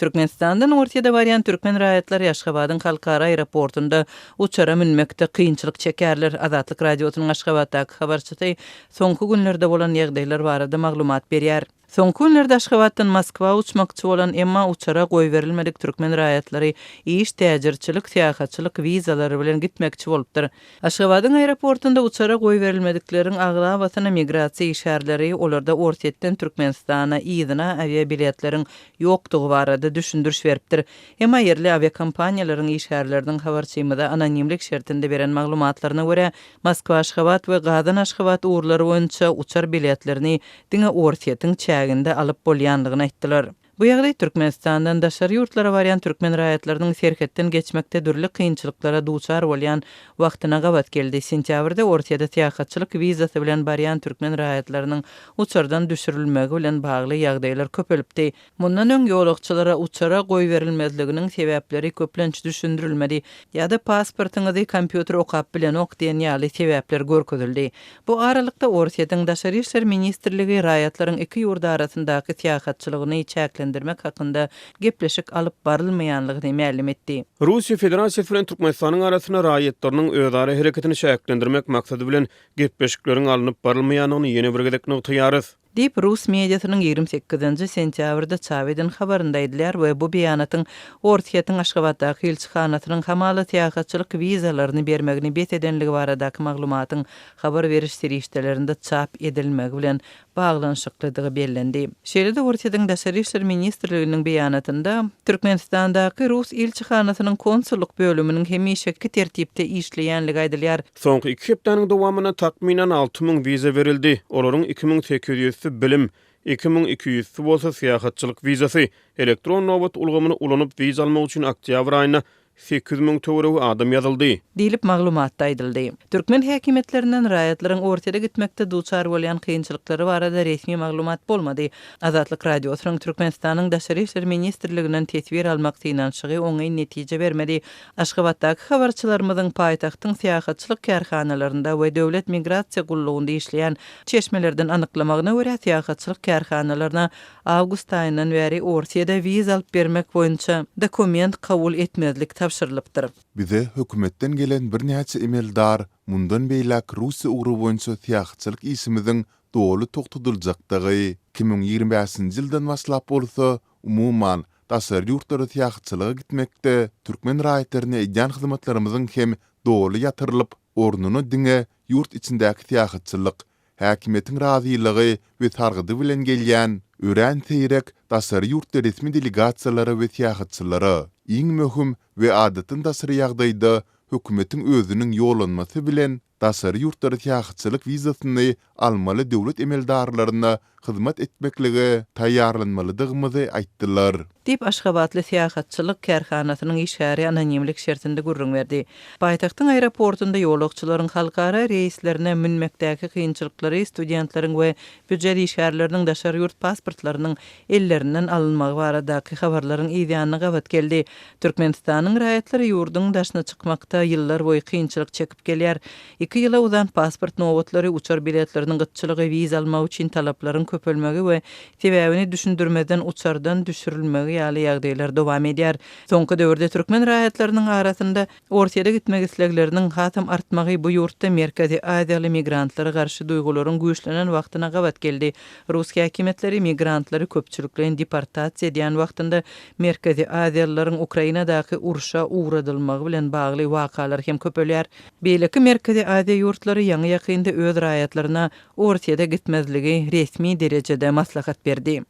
Türkmenistan'dan ortaya baryan Türkmen raýatlary Aşgabatyň halkara aeroportunda uçara minmekde kynçylyk çekerler. Azatlyk radiosynyň Aşgabatdaky habarçysy soňky günlerde bolan ýagdaýlar barada maglumat berýär. Soňky günlerde Aşgabatdan Moskwa uçmakçy bolan emma uçara goý berilmedik Türkmen raýatlary iş täjirçilik, syýahatçylyk wizalary bilen gitmekçi bolupdyr. Aşgabatyň aeroportunda uçara goý berilmedikleriň agla watyna migrasiýa işgärleri olarda ortaýetden Türkmenistana ýygyna aviabiletleriň ýokdugy barada düşündürüş beripdir. Emma yerli aviakompaniýalaryň işgärleriniň habarçymyda anonimlik şertinde beren maglumatlaryna görä Moskwa Aşgabat we Gadan Aşgabat uğurlary boýunça uçar biletlerini diňe ortaýetin çäginde alyp bolýanlygyny aýtdylar. Bu ýagdaý Türkmenistandan daşary ýurtlara barýan türkmen raýatlarynyň serhetden geçmekde dürli kynçylyklara duçar bolýan wagtyna gabat geldi. Sentýabrda ortaýada syýahatçylyk wizasy bilen barýan türkmen raýatlarynyň uçardan düşürilmegi bilen bagly ýagdaýlar köpelipdi. Mundan öň ýolagçylara uçara goý berilmezliginiň sebäpleri köplenç düşündirilmedi. Ýa-da pasportyňyzy kompýuter okap bilen ok diýen ýaly sebäpler görkezildi. Bu aralykda ortaýatyň daşary işler ministrligi raýatlaryň iki ýurda arasyndaky syýahatçylygyny çäklendirmek hakynda gepleşik alyp barylmaýanlygyny ma'lum etdi. Russiýa Federasiýasy bilen Türkmenistanyň arasyna raýatlarynyň özara hereketini çäklendirmek maksady bilen gepleşikleriň alınıp barylmaýanyny ýene bir gezek noktaýarys. Dip Rus mediasynyň 28-nji sentýabrda çawedin habarynda edilýär we bu beýanatyň ortaýatyň Aşgabatdaky elçihanasynyň hamaly syýahatçylyk wizalaryny bermegini bet edenligi baradaky maglumatyň habar beriş serişdelerinde çap edilmegi bilen baglanşyklydygy bellendi. Şeýle-de ortaýatyň daşary işler ministrliginiň beýanatynda Türkmenistandaky Rus elçihanasynyň konsulluk bölüminiň hemişeki tertipde işleýänligi aýdylýar. Soňky 2 hepdeniň dowamyna takminan 6000 wiza berildi. Olaryň 2800 bilim, 2200 bolsa syýahatçylyk wizasy, elektron nowat ulgamyny ulanyp wiza almak üçin oktýabr aýyna 8000 töwerew adam ýazyldy. Dilip maglumatda aýdyldy. Türkmen häkimetlerinden raýatlaryň ortada gitmekde duçar bolýan kynçylyklary barada resmi maglumat bolmady. Azatlyk radiosynyň Türkmenistanyň daşary işler ministrliginden tetbir almak synanşygy oňy netije bermedi. Aşgabatdaky habarçylarymyzyň paýtagtyň syýahatçylyk karhanalarynda we döwlet migrasiýa gullugynda işleýän çeşmelerden anyklamagyna görä syýahatçylyk karhanalaryna awgust aýyndan beri ortaýada wiza alyp bermek boýunça dokument kabul etmezlik tapşyrylypdyr. Bize hökümetten gelen bir näçe emeldar mundan beýlak Russiýa ugry boýunça syýahatçylyk isimiziň dogly tokutuljakdygy 2025-nji ýyldan başlap bolsa umuman daşary ýurtlara syýahatçylyga gitmekde türkmen raýatlaryna edýän hyzmatlarymyzyň hem dogly ýatyrylyp ornuny diňe ýurt içindäki syýahatçylyk häkimetiň razylygy we targydy bilen gelýän ören teýrek daşary ýurtda resmi delegasiýalary we syýahatçylary iň möhüm we adatyn daşary ýagdaýda hökümetiň özüniň ýolanmasy bilen daşary ýurtlara syýahatçylyk wizasyny almaly döwlet emeldarlaryna hyzmat etmekligi taýýarlanmalydygyny aýtdylar. Dip Aşgabatly syýahatçylyk karhanasynyň işgäri anonimlik şertinde gurrun berdi. Paýtagtyň aeroportunda ýolagçylaryň halkara reislerine minmekdäki kynçylyklary studentlaryň we büdjet işgärleriniň daşary ýurt pasportlarynyň ellerinden alynmagy baradaky habarlaryň ýa-da gabat geldi. Türkmenistanyň raýatlary ýurduň daşyna çykmakda ýyllar boýy kynçylyk çekip gelýär. 2 ýyla uzan pasport nowatlary uçar biletleriniň gytçylygy wiza almak üçin talaplaryň köpelmegi we sebäbini düşündirmeden uçardan düşürilmegi ýaly ýagdaýlar dowam edýär. Soňky döwürde türkmen raýatlarynyň arasynda ortaýada gitmek islegleriniň hatam artmagy bu ýurtda Merkezi Aziýaly migrantlara garşy duýgularyň güýçlenen wagtyna gabat geldi. Rus häkimetleri migrantlary köpçüliklen deportasiýa edýän wagtynda Merkezi Aziýalylaryň Ukrainadaky uruşa uğradylmagy bilen bagly wakalar hem köpelýär. Beýleki Merkezi Aziýa ýurtlary ýaňy ýakynda öz raýatlaryna ortaýada gitmezligi resmi derejede maslahat berdi.